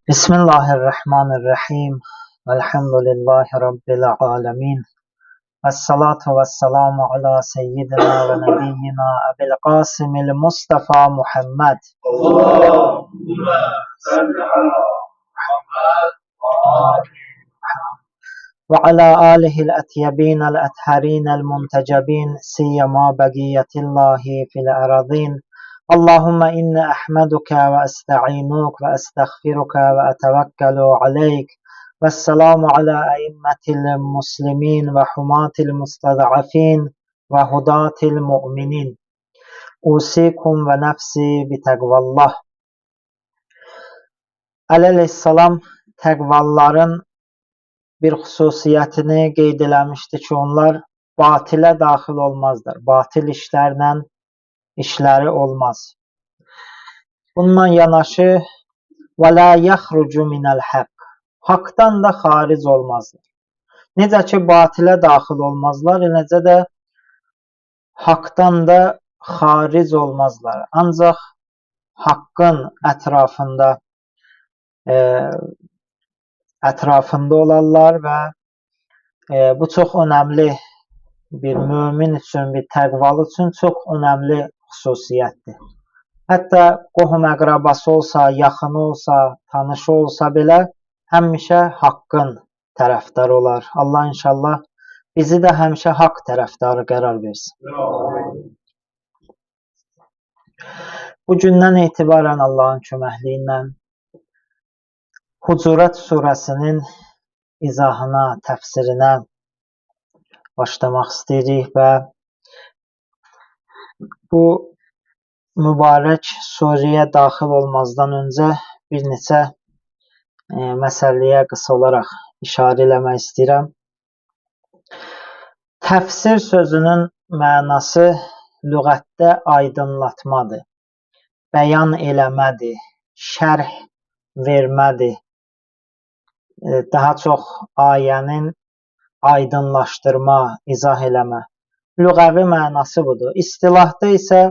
Bismillahirrahmanirrahim. Elhamdülillahi Rabbil alemin. Vessalatu vesselamu ala seyyidina ve nebiyyina Ebil Qasimil Mustafa Muhammed. Allahümme salli ala Muhammed Ve ala alihil etyebinel etharinel muntecebin siyyama begiyetillahi fil eradin. Allahümme inni ahmeduke ve esta'inuk ve estağfiruke ve etevekkelu aleyk. Vesselamu ala eimmetil muslimin ve humatil mustadafin ve hudatil mu'minin. Usikum ve nefsi bi tegvallah. Aleyhisselam təqvalıların bir xüsusiyyətini qeyd eləmişdi ki, onlar batilə daxil olmazlar. Batil işləri olmaz. Bununla yanaşı və la yaxrucu minəl haqq. Haqdan da xaric olmazlar. Necə ki, batilə daxil olmazlar, eləcə də haqdan da xaric olmazlar. Ancaq haqqın ətrafında olarlar və bu çox önəmli bir mömin üçün, bir təqvalı üçün çox önəmli xüsusiyyətdir. Hətta qohum əqrabası olsa, yaxını olsa, tanışı olsa belə həmişə haqqın tərəfdarı olar. Allah inşallah bizi də həmişə haqq tərəfdarı qərar versin. Bu gündən etibarən Allahın köməkliyi ilə Hucurat surəsinin izahına, təfsirinə başlamaq istəyirik və bu mübarək surəyə daxil olmazdan öncə bir neçə məsələyə qısa olaraq işarə eləmək istəyirəm. Təfsir sözünün mənası lüğətdə aydınlatmadır, bəyan eləmədir, şərh vermədir. Daha çox ayənin aydınlaşdırma, izah eləmə. Lüğəvi mənası budur. İstilahda isə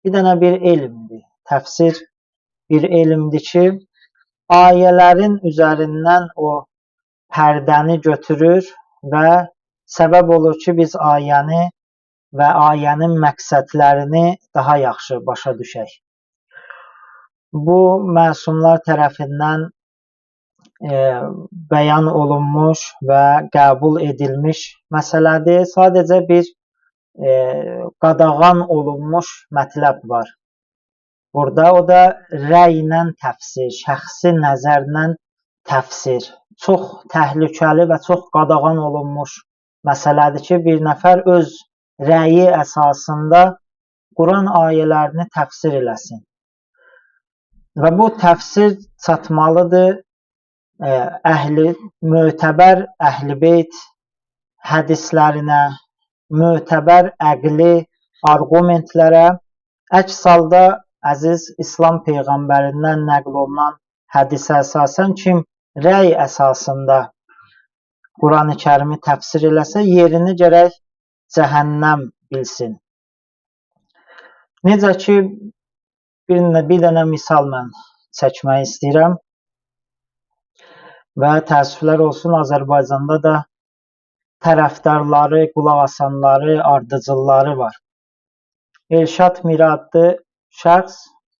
bir dənə bir elmdir. Təfsir bir elmdir ki, ayələrin üzərindən o pərdəni götürür və səbəb olur ki, biz ayəni və ayənin məqsədlərini daha yaxşı başa düşək. Bu, məsumlar tərəfindən bəyan olunmuş və qəbul edilmiş məsələdir. Sadəcə bir qadağan olunmuş mətləb var. Burada o da rəylə təfsir, şəxsi nəzərlə təfsir. Çox təhlükəli və çox qadağan olunmuş məsələdir ki, bir nəfər öz rəyi əsasında Quran ayələrini təfsir eləsin. Və bu təfsir çatmalıdır mötəbər əhl-i beyt hədislərinə, mötəbər əqli arqumentlərə, əks halda əziz İslam Peyğəmbərindən nəql olunan hədisə əsasən kim rəy əsasında Quran-ı Kərimi təfsir eləsə, yerini gərək cəhənnəm bilsin. Necə ki, bir dənə misal mən çəkmək istəyirəm və təəssüflər olsun, Azərbaycanda da tərəfdarları, qulaq asanları, ardıcılları var. Elşad Miri adlı şəxs,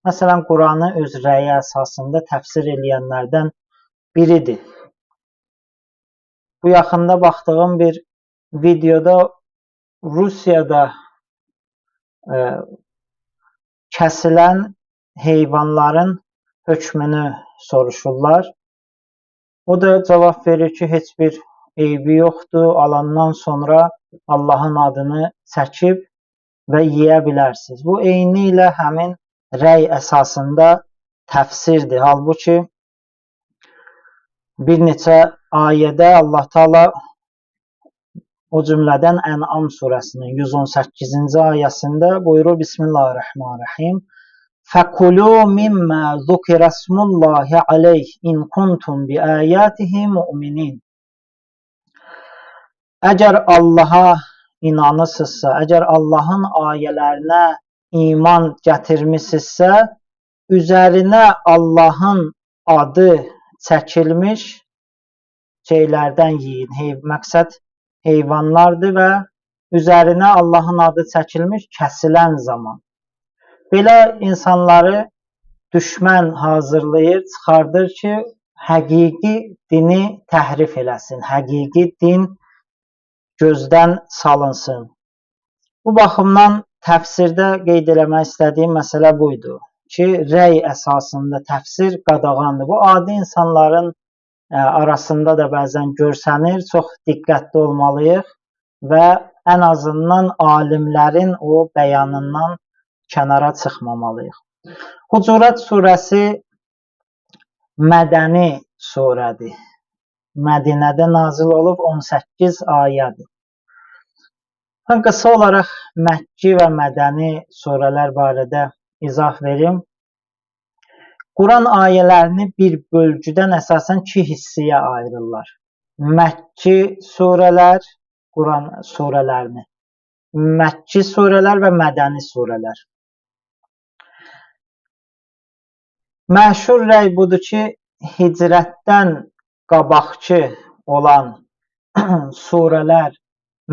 məsələn, Quranı öz rəyi əsasında təfsir eləyənlərdən biridir. Bu yaxında baxdığım bir videoda Rusiyada kəsilən heyvanların hökmünü soruşurlar. O da cavab verir ki, heç bir eybi yoxdur, alandan sonra Allahın adını çəkib və yeyə bilərsiniz. Bu eyni ilə həmin rəy əsasında təfsirdir. Halbuki bir neçə ayədə Allah Taala o cümlədən Ən'am surəsinin 118-ci ayəsində buyurur Bismillahirrahmanirrahim. فَكُلُوا مِمَّا ذُكِرَ اسْمُ اللّٰهِ عَلَيْهِ اِنْ كُنْتُمْ بِآيَاتِهِ مُؤْمِنِينَ. Əgər Allaha inanırsınızsa, əgər Allahın ayələrinə iman gətirmişsinizsə, üzərinə Allahın adı çəkilmiş şeylərdən yeyin. Məqsəd heyvanlardır və üzərinə Allahın adı çəkilmiş kəsilən zaman. Belə insanları düşmən hazırlayır, çıxardır ki, həqiqi dini təhrif eləsin, həqiqi din gözdən salınsın. Bu baxımdan təfsirdə qeyd eləmək istədiyim məsələ buydu ki, rəy əsasında təfsir qadağandır. Bu adi insanların arasında da bəzən görsənir, çox diqqətli olmalıyıq və ən azından alimlərin o bəyanından kənara çıxmamalıyıq. Hucurat surəsi mədəni surədir. Mədinədə nazil olub 18 ayədir. Mən qısa olaraq Məkki və mədəni surələr barədə izah verim. Quran ayələrini bir bölgüdən əsasən 2 hissəyə ayırırlar. Məkki surələr, Quran surələrini, Məkki surələr və mədəni surələr. Məşhur rəy budur ki, hicrətdən qabaqçı olan surələr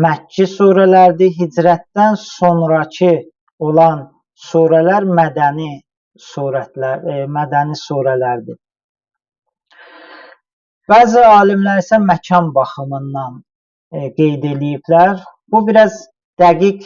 Məkki surələrdir, hicrətdən sonraki olan surələr mədəni surələrdir. Bəzi alimlər isə məkan baxımından qeyd eləyiblər. Bu biraz dəqiq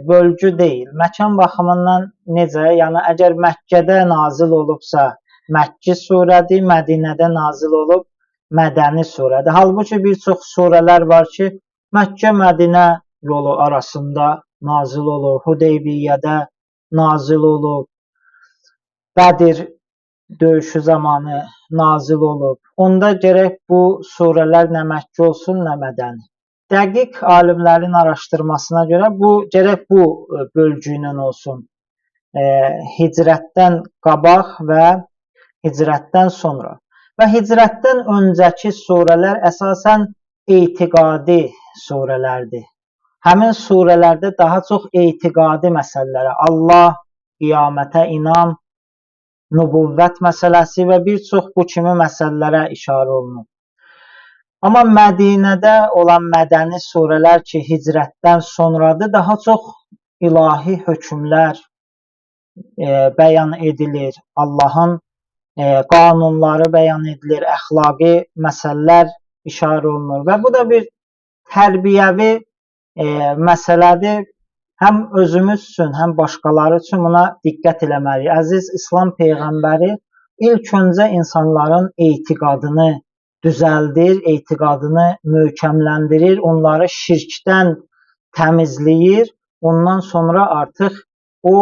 bölgü deyil. Məkan baxımından necə? Yəni əgər Məkkədə nazil olubsa Məkki surədir, Mədinədə nazil olub mədəni surədir. Halbuki bir çox surələr var ki, Məkkə-Mədinə yolu arasında nazil olub, Hudeybiyyədə nazil olub, Bədir döyüşü zamanı nazil olub. Onda gərək bu surələr nə Məkki olsun, nə mədəni. Dəqiq alimlərin araşdırmasına görə gərək bu bölgü ilə olsun. Hicrətdən qabaq və hicrətdən sonra. Və hicrətdən öncəki surələr əsasən etiqadi surələrdir. Həmin surələrdə daha çox etiqadi məsələlərə, Allah, qiyamətə inam, nübüvvət məsələsi və bir çox bu kimi məsələlərə işarə olunur. Amma Mədinədə olan mədəni surələr ki, hicrətdən sonradır, daha çox ilahi hökmlər bəyan edilir, Allahın qanunları bəyan edilir, əxlaqi məsələlər işarə olunur və bu da bir tərbiyəvi məsələdir. Həm özümüz üçün, həm başqaları üçün buna diqqət eləməliyik. Əziz İslam Peyğəmbəri ilk öncə insanların etiqadını düzəldir, etiqadını möhkəmləndirir, onları şirkdən təmizləyir. Ondan sonra artıq o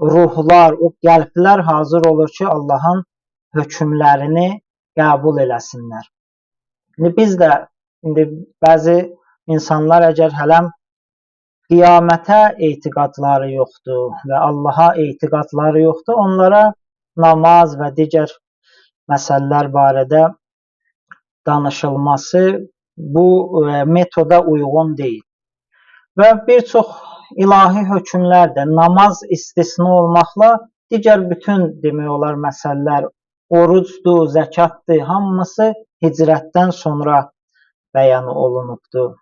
ruhlar, o qəlblər hazır olur ki, Allahın hökmlərini qəbul eləsinlər. Biz də bəzi insanlar əgər hələm qiyamətə etiqadları yoxdur və Allaha etiqadları yoxdur, onlara namaz və digər məsələlər barədə danışılması bu metoda uyğun deyil. Və bir çox ilahi hökmlər də namaz istisna olmaqla digər bütün demək olar məsələlər, orucdur, zəkatdır, hamısı hicrətdən sonra bəyan olunubdur.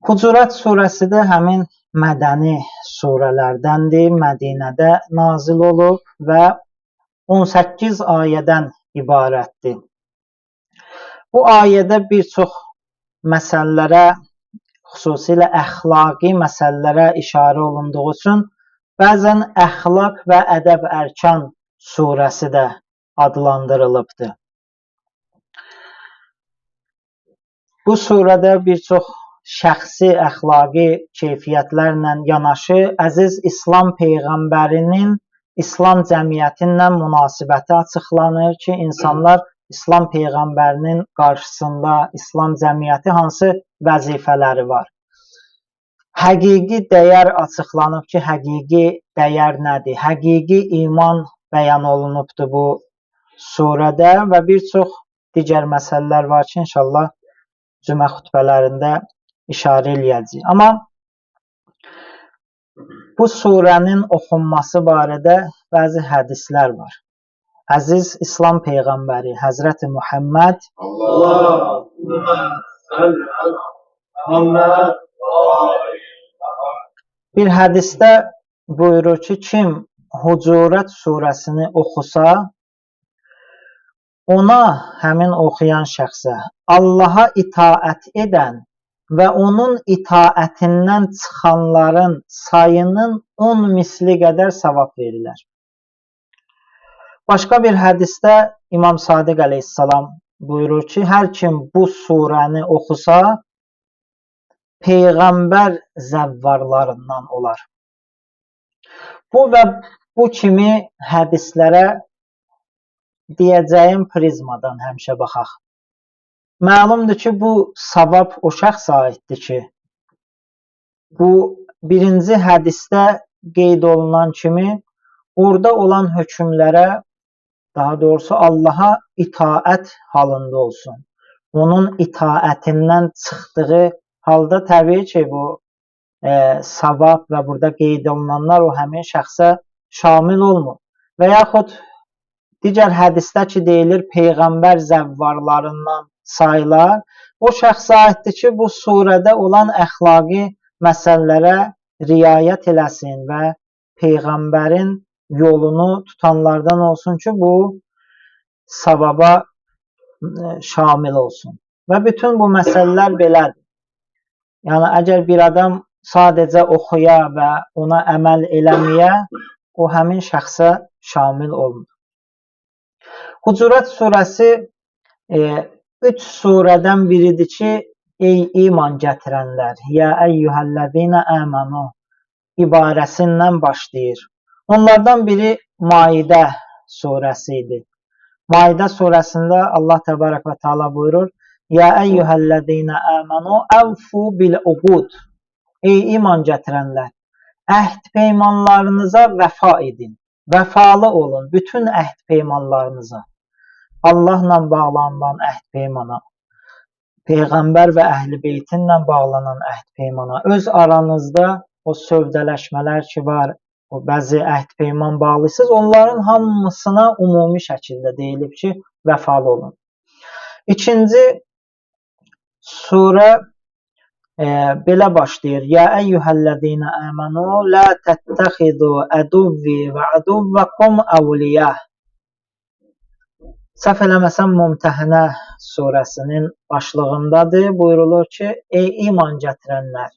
Hucurat surəsi də həmin mədəni surələrdəndir, Mədinədə nazil olub və 18 ayədən ibarətdir. Bu ayədə bir çox məsələlərə, xüsusilə əxlaqi məsələlərə işarə olunduğu üçün bəzən əxlaq və ədəb ərkan surəsi də adlandırılıbdır. Bu surədə bir çox şəxsi əxlaqi keyfiyyətlərlə yanaşı əziz İslam Peyğəmbərinin İslam cəmiyyətinlə münasibəti açıqlanır ki, insanlar İslam Peyğəmbərinin qarşısında İslam cəmiyyəti hansı vəzifələri var. Həqiqi dəyər açıqlanıb ki, həqiqi dəyər nədir? Həqiqi iman bəyan olunubdur bu surədə və bir çox digər məsələlər var ki, inşallah cümə xutbələrində işarə eləyəcəyik. Amma bu surənin oxunması barədə bəzi hədislər var. Əziz İslam Peyğəmbəri Həzrəti Muhammed Allahümme salli ala Muhammed bir hədisdə buyurur ki, kim Hucurat surəsini oxusa, ona, həmin oxuyan şəxsə Allaha itaət edən və onun itaətindən çıxanların sayının 10 misli qədər savab verirlər. Başqa bir hədisdə İmam Sadiq əleyhissalam buyurur ki, hər kim bu surəni oxusa, Peyğəmbər zəvvarlarından olar. Bu və bu kimi hədislərə deyəcəyim prizmadan həmişə baxaq. Məlumdur ki, bu savab o şəxsə aiddir ki, bu birinci hədisdə qeyd olunan kimi orada olan hökmlərə, daha doğrusu Allaha itaət halında olsun. Onun itaətindən çıxdığı halda təbii ki, bu savab və burada qeyd olunanlar o həmin şəxsə şamil olmur. Və yaxud digər hədisdə ki, deyilir Peyğəmbər zəvvarlarından sayılar, o şəxsə aiddir ki, bu surədə olan əxlaqi məsələlərə riayət eləsin və Peyğəmbərin yolunu tutanlardan olsun ki, bu savaba şamil olsun. Və bütün bu məsələlər belədir. Yəni, əgər bir adam sadəcə oxuya və ona əməl eləməyə, o həmin şəxsə şamil olmur. Hucurat surəsi 3 surədən biridir ki, ey iman gətirənlər, ya əyyuhəl-ləzīnə əmənu ibarəsindən başlayır. Onlardan biri Maidə surəsi idi. Maidə surəsində Allah təbarək və teala buyurur, ya əyyuhəl-ləzīnə əmənu əvfu bil-uqud. Ey iman gətirənlər, əhd peymanlarınıza vəfa edin. Vəfalı olun bütün əhd peymanlarınıza. Allahla bağlanan əhd peymana, Peyğəmbər və əhl-i beytinlə bağlanan əhd peymana, öz aranızda o sövdələşmələr ki var, o bəzi əhd peyman bağlısınız, onların hamısına ümumi şəkildə deyilib ki, vəfalı olun. İkinci surə belə başlayır. Ya əyyuhəl-ləzīnə əmənu la təttəxidu əduvvi və əduvvəkum əvliyyə. Səhv eləməsəm Mümtəhinə surəsinin başlığındadır. Buyurulur ki, ey iman gətirənlər,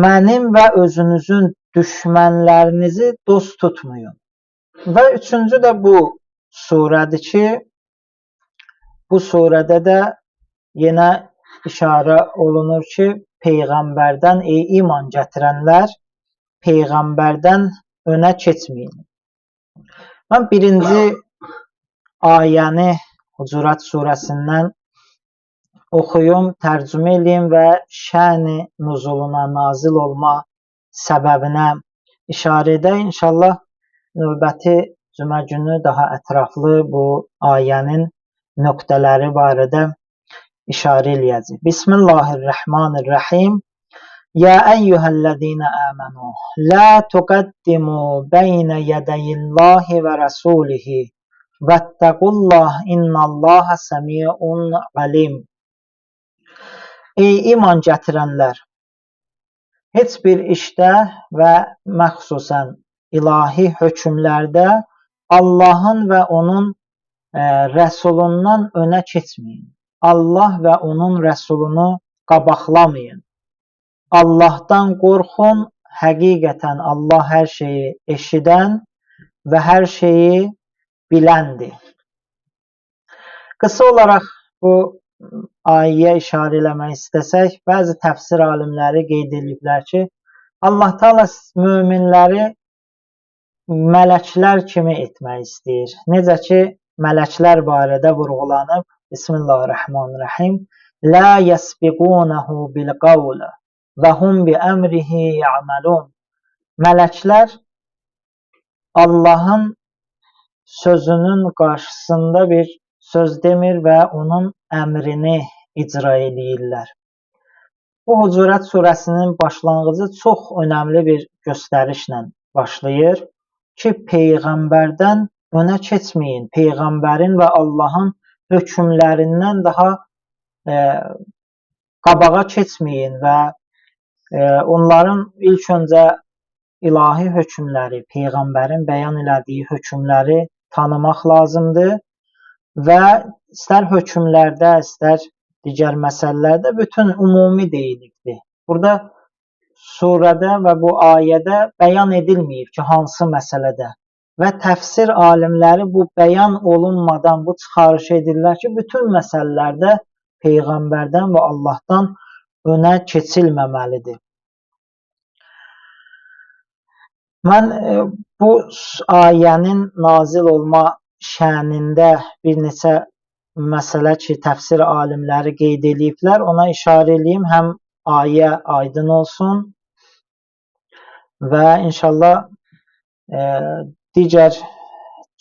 mənim və özünüzün düşmənlərinizi dost tutmayın. Və üçüncü də bu surədir ki, bu surədə də yenə işarə olunur ki, Peyğəmbərdən, ey iman gətirənlər, Peyğəmbərdən önə keçməyin. Mən birinci ayəni Hucurat surəsindən oxuyum, tərcümə edeyim və şəni nuzuluna, nazil olma səbəbinə işarə edək. İnşallah növbəti cümə günü daha ətraflı bu ayənin nöqtələri barədə işarə eləyəcək. Bismillahirrahmanirrahim. Ya əyyuhəl-ləzīnə əmənu la tuqaddimu beynə yədəyillahi və rəsulihi vəttəqullah innallaha səmiun alim. Ey iman gətirənlər, heç bir işdə və məxsusən ilahi hökmlərdə Allahın və onun rəsulundan önə keçməyin. Allah və onun rəsulunu qabaqlamayın. Allahdan qorxun, həqiqətən Allah hər şeyi eşidən və hər şeyi biləndir. Qısa olaraq bu ayəyə işarə eləmək istəsək, bəzi təfsir alimləri qeyd ediblər ki, Allah Taala möminləri mələklər kimi etmək istəyir. Necə ki, mələklər barədə vurğulanıb, Bismillahirrahmanirrahim, La yəsbiqunahu bil-qavl və hum bi-əmrihi ya'malun. Mələklər Allahın sözünün qarşısında bir söz demir və onun əmrini icra edirlər. Bu Hucurat surəsinin başlanğıcı çox önəmli bir göstərişlə başlayır ki, Peyğəmbərdən önə keçməyin. Peyğəmbərin və Allahın hökmlərindən daha qabağa keçməyin və onların ilk öncə ilahi hökmləri, Peyğəmbərin bəyan elədiyi hökmləri tanımaq lazımdır və istər hökmlərdə, istər digər məsələlərdə bütün ümumi deyilibdir. Burada surədə və bu ayədə bəyan edilməyib ki, hansı məsələdə və təfsir alimləri bu bəyan olunmadan bu çıxarış edirlər ki, bütün məsələlərdə Peyğəmbərdən və Allahdan önə keçilməməlidir. Mən bu ayənin nazil olma şənində bir neçə məsələ ki, təfsir alimləri qeyd ediblər, ona işarə edeyim, həm ayə aydın olsun və inşallah digər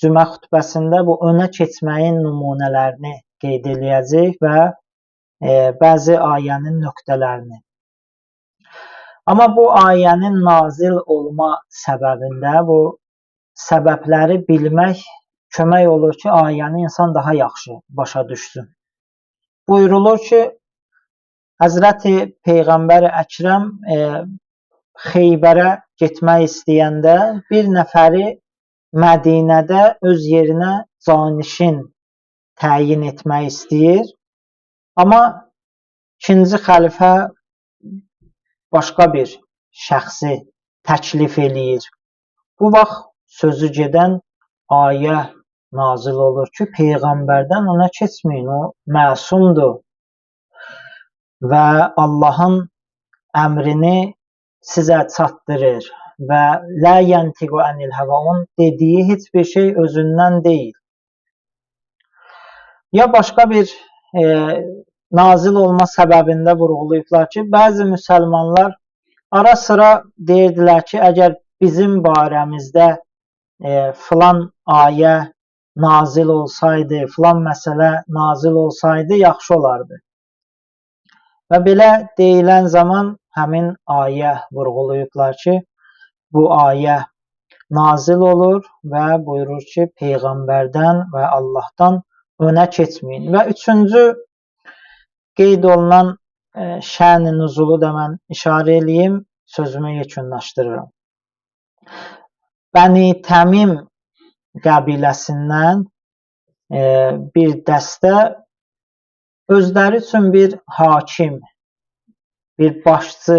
cümə xutbəsində bu önə keçməyin nümunələrini qeyd edəcəyik və bəzi ayənin nöqtələrini. Amma bu ayənin nazil olma səbəbində bu səbəbləri bilmək kömək olur ki, ayəni insan daha yaxşı başa düşsün. Buyurulur ki, Həzrəti Peyğəmbər Əkrəm Xeybərə getmək istəyəndə bir nəfəri Mədinədə öz yerinə canişin təyin etmək istəyir. Amma ikinci xəlifə başqa bir şəxsi təklif eləyir. Bu vaxt sözü gedən ayə nazil olur ki, Peyğəmbərdən ona keçməyin, o məsumdur və Allahın əmrini sizə çatdırır və lə yəntiqu ənil həvə, onun dediyi heç bir şey özündən deyil. Ya başqa bir nazil olma səbəbində vurğulayıblar ki, bəzi müsəlmanlar ara sıra deyirdilər ki, əgər bizim barəmizdə filan ayə nazil olsaydı, filan məsələ nazil olsaydı, yaxşı olardı. Və belə deyilən zaman həmin ayə vurğulayıblar ki, bu ayə nazil olur və buyurur ki, Peyğəmbərdən və Allahdan önə keçməyin. Və üçüncü qeyd olunan şən-i nüzulu da mən işarə eləyim, sözümü yekunlaşdırıram. Bəni Təmim qəbiləsindən bir dəstə özləri üçün bir hakim, bir başçı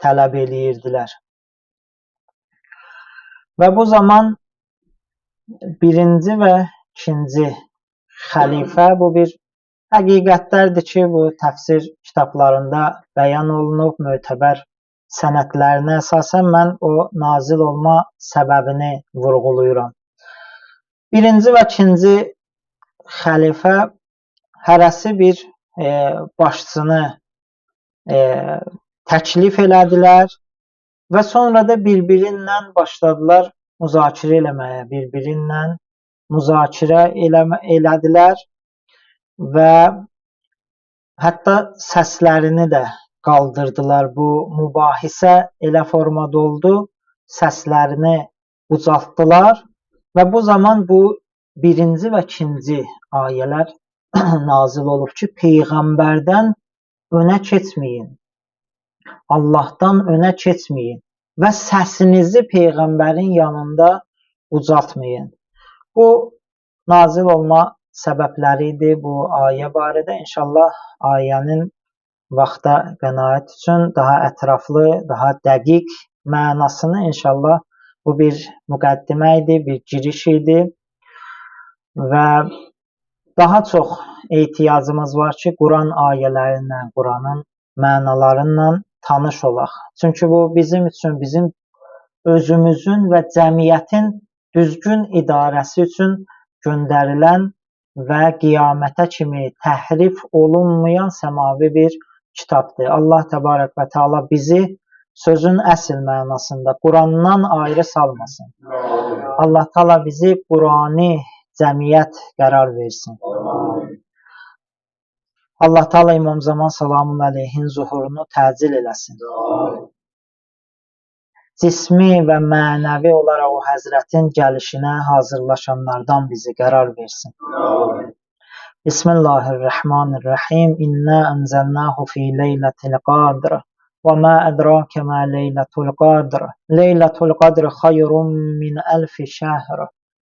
tələb eləyirdilər. Və bu zaman birinci və ikinci xəlifə, bu bir həqiqətlərdir ki, bu təfsir kitablarında bəyan olunub, mötəbər sənədlərinə əsasən mən o nazil olma səbəbini vurğulayıram. Birinci və ikinci xəlifə hərəsi bir başçını təklif elədilər və sonra da bir-birinlə başladılar müzakirə eləməyə, bir-birinlə müzakirə elədilər və hətta səslərini də qaldırdılar. Bu mübahisə elə formada oldu, səslərini ucaltdılar və bu zaman bu birinci və ikinci ayələr nazil olub ki, Peyğəmbərdən önə keçməyin, Allahdan önə keçməyin və səsinizi Peyğəmbərin yanında ucaltmayın. Bu nazil olma səbəbləri idi bu ayə barədə. İnşallah ayənin vaxta qənaət üçün daha ətraflı, daha dəqiq mənasını inşallah bu bir müqəddimə idi, bir giriş idi və daha çox ehtiyacımız var ki, Quran ayələrindən, Quranın mənalarından tanış olaq. Çünki bu bizim üçün, bizim özümüzün və cəmiyyətin düzgün idarəsi üçün göndərilən və qiyamətə kimi təhrif olunmayan səmavi bir kitabdır. Allah təbarək və təala bizi sözün əsl mənasında Qurandan ayrı salmasın. Allah təala bizi Qurani cəmiyyət qərar versin. Allah təala İmam Zaman salamun əleyhin zuhurunu təcil eləsin. cismi və mənəvi olaraq o Həzrətin gəlişinə hazırlaşanlardan bizi qərar versin. Bismillahirrahmanirrahim. İnna enzelnahu fi leyletil qadr. Və ma ədrake ma leyletul qadr. Leyletul qadr xayrun min əlfi şəhr.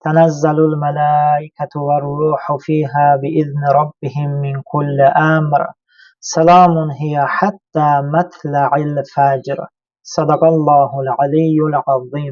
Tənəzzəlul mələikətü və ruhu fiyhə biizni rabbihim min kulli əmr. Selamun hiyə həttə mətlə'il fəcr. Sadaqallahul aliyyul azim.